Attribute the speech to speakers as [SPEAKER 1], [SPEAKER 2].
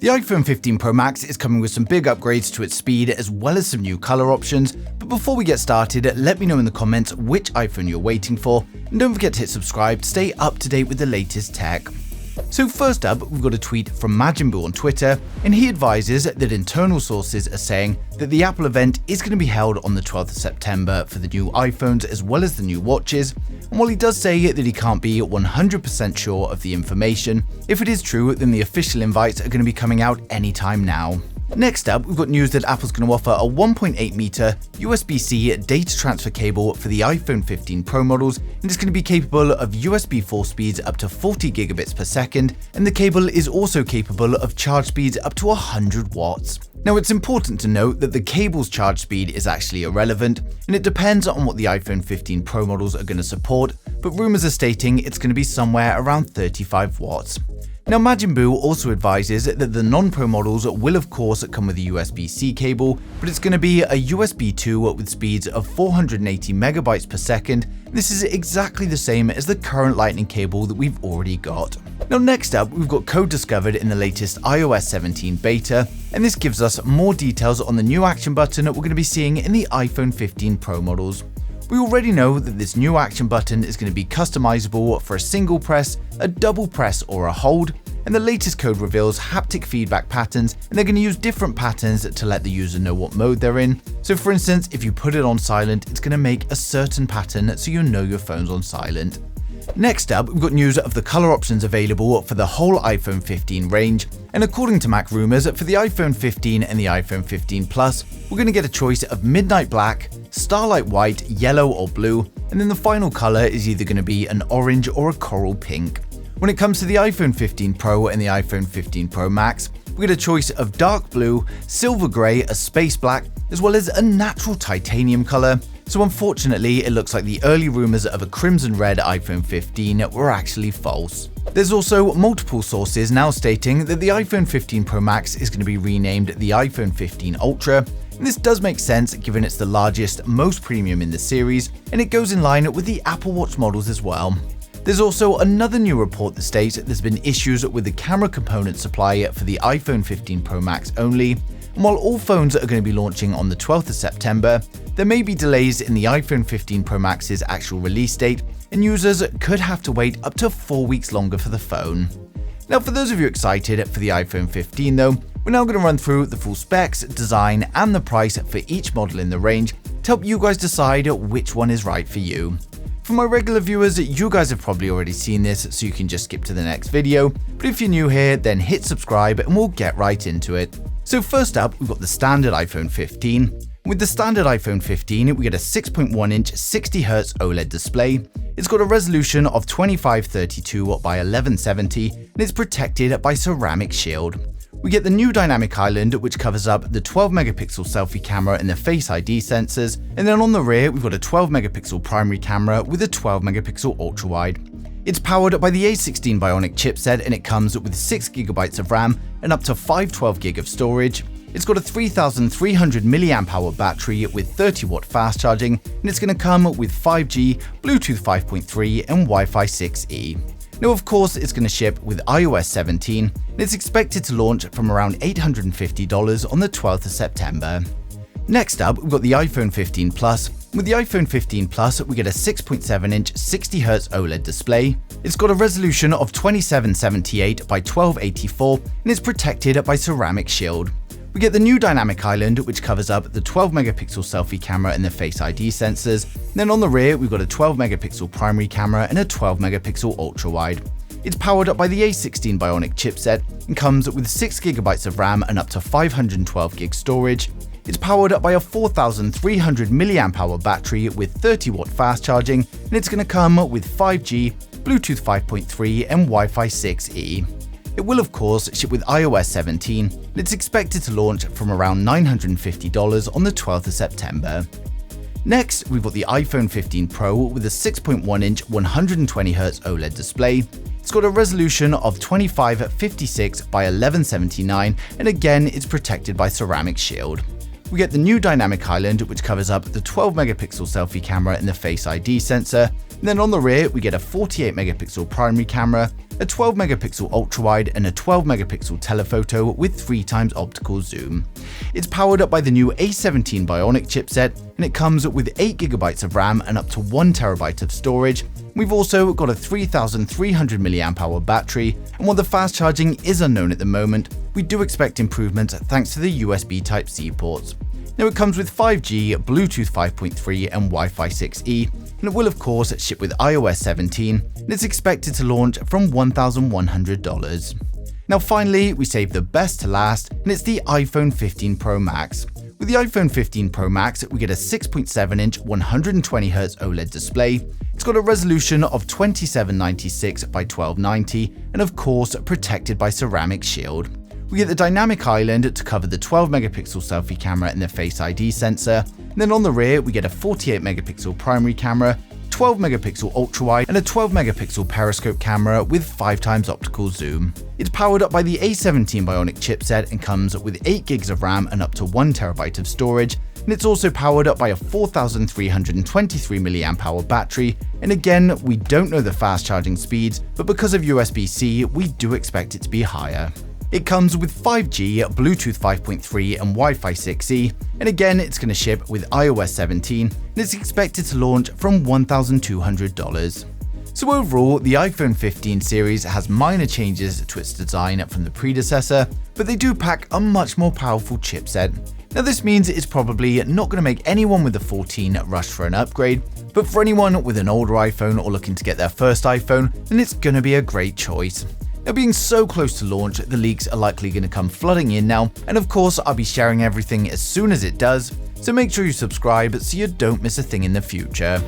[SPEAKER 1] The iPhone 15 Pro Max is coming with some big upgrades to its speed as well as some new color options, but before we get started, let me know in the comments which iPhone you're waiting for, and don't forget to hit subscribe to stay up to date with the latest tech. So first up, we've got a tweet from Majinbuu on Twitter, and he advises that internal sources are saying that the Apple event is going to be held on the 12th of September for the new iPhones as well as the new watches, and while he does say that he can't be 100% sure of the information, if it is true then the official invites are going to be coming out anytime now. Next up, we've got news that Apple's going to offer a 1.8 meter USB-C data transfer cable for the iPhone 15 Pro models, and it's going to be capable of USB 4 speeds up to 40 gigabits per second, and the cable is also capable of charge speeds up to 100 watts. Now, it's important to note that the cable's charge speed is actually irrelevant, and it depends on what the iPhone 15 Pro models are going to support, but rumors are stating it's going to be somewhere around 35 watts. Now, Majinbuu also advises that the non-Pro models will of course come with a USB-C cable, but it's going to be a USB 2 with speeds of 480 megabytes per second. This is exactly the same as the current Lightning cable that we've already got. Now, next up, we've got code discovered in the latest iOS 17 beta, and this gives us more details on the new action button that we're going to be seeing in the iPhone 15 Pro models. We already know that this new action button is going to be customizable for a single press, a double press, or a hold, and the latest code reveals haptic feedback patterns, and they're going to use different patterns to let the user know what mode they're in. So for instance, if you put it on silent, it's going to make a certain pattern so you know your phone's on silent. Next up, we've got news of the color options available for the whole iPhone 15 range, and according to Mac rumors, for the iPhone 15 and the iPhone 15 Plus, we're going to get a choice of midnight black, starlight white, yellow or blue, and then the final color is either going to be an orange or a coral pink. When it comes to the iPhone 15 Pro and the iPhone 15 Pro Max, we get a choice of dark blue, silver grey, a space black, as well as a natural titanium color. So unfortunately, it looks like the early rumors of a crimson red iPhone 15 were actually false. There's also multiple sources now stating that the iPhone 15 Pro Max is going to be renamed the iPhone 15 Ultra. And this does make sense given it's the largest, most premium in the series, and it goes in line with the Apple Watch models as well. There's also another new report that states that there's been issues with the camera component supply for the iPhone 15 Pro Max only, and while all phones are going to be launching on the 12th of September, there may be delays in the iPhone 15 Pro Max's actual release date, and users could have to wait up to 4 weeks longer for the phone. Now, for those of you excited for the iPhone 15 though, we're now going to run through the full specs, design, and the price for each model in the range to help you guys decide which one is right for you. For my regular viewers, you guys have probably already seen this, so you can just skip to the next video, but if you're new here, then hit subscribe and we'll get right into it. So first up, we've got the standard iPhone 15. With the standard iPhone 15, we get a 6.1-inch 60Hz OLED display. It's got a resolution of 2532 by 1170, and it's protected by ceramic shield. We get the new dynamic island, which covers up the 12-megapixel selfie camera and the Face ID sensors, and then on the rear we've got a 12-megapixel primary camera with a 12-megapixel ultra-wide. It's powered by the A16 Bionic chipset, and it comes with 6GB of RAM and up to 512GB of storage. It's got a 3300 mAh battery with 30-watt fast charging, and it's going to come with 5G, Bluetooth 5.3, and Wi-Fi 6E. Now, of course, it's going to ship with iOS 17, and it's expected to launch from around $850 on the 12th of September. Next up, we've got the iPhone 15 Plus. With the iPhone 15 Plus, we get a 6.7-inch 60Hz OLED display. It's got a resolution of 2778 by 1284, and it's protected by ceramic shield. We get the new dynamic island, which covers up the 12-megapixel selfie camera and the Face ID sensors. Then on the rear, we've got a 12-megapixel primary camera and a 12-megapixel ultra-wide. It's powered up by the A16 Bionic chipset and comes with 6GB of RAM and up to 512GB storage. It's powered up by a 4300 mAh battery with 30-watt fast charging, and it's going to come with 5G, Bluetooth 5.3, and Wi-Fi 6E. It will of course ship with iOS 17, and it's expected to launch from around $950 on the 12th of September. Next, we've got the iPhone 15 Pro with a 6.1-inch 120Hz OLED display. It's got a resolution of 2556 by 1179, and again it's protected by ceramic shield. We get the new dynamic island, which covers up the 12-megapixel selfie camera and the Face ID sensor. And then on the rear, we get a 48 megapixel primary camera, a 12 megapixel ultrawide, and a 12 megapixel telephoto with 3x optical zoom. It's powered up by the new A17 Bionic chipset, and it comes with 8GB of RAM and up to 1TB of storage. We've also got a 3300 mAh battery, and while the fast charging is unknown at the moment, we do expect improvement thanks to the USB Type-C ports. Now it comes with 5G, Bluetooth 5.3 and Wi-Fi 6E, and it will of course ship with iOS 17, and it's expected to launch from $1,100. Now finally, we saved the best to last, and it's the iPhone 15 Pro Max. With the iPhone 15 Pro Max, we get a 6.7-inch 120Hz OLED display. It's got a resolution of 2796 by 1290, and of course protected by ceramic shield. We get the dynamic island to cover the 12 megapixel selfie camera and the Face ID sensor, and then on the rear we get a 48 megapixel primary camera, 12 megapixel ultrawide, and a 12 megapixel periscope camera with 5x optical zoom. It's powered up by the A17 Bionic chipset and comes with 8GB of RAM and up to 1TB of storage, and it's also powered up by a 4323 mAh battery, and again, we don't know the fast charging speeds, but because of USB-C, we do expect it to be higher. It comes with 5G, Bluetooth 5.3 and Wi-Fi 6E, and again it's going to ship with iOS 17, and it's expected to launch from $1,200. So overall, the iPhone 15 series has minor changes to its design from the predecessor, but they do pack a much more powerful chipset. Now this means it's probably not going to make anyone with the 14 rush for an upgrade, but for anyone with an older iPhone or looking to get their first iPhone, then it's going to be a great choice. Now being so close to launch, the leaks are likely going to come flooding in now, and of course I'll be sharing everything as soon as it does, so make sure you subscribe so you don't miss a thing in the future.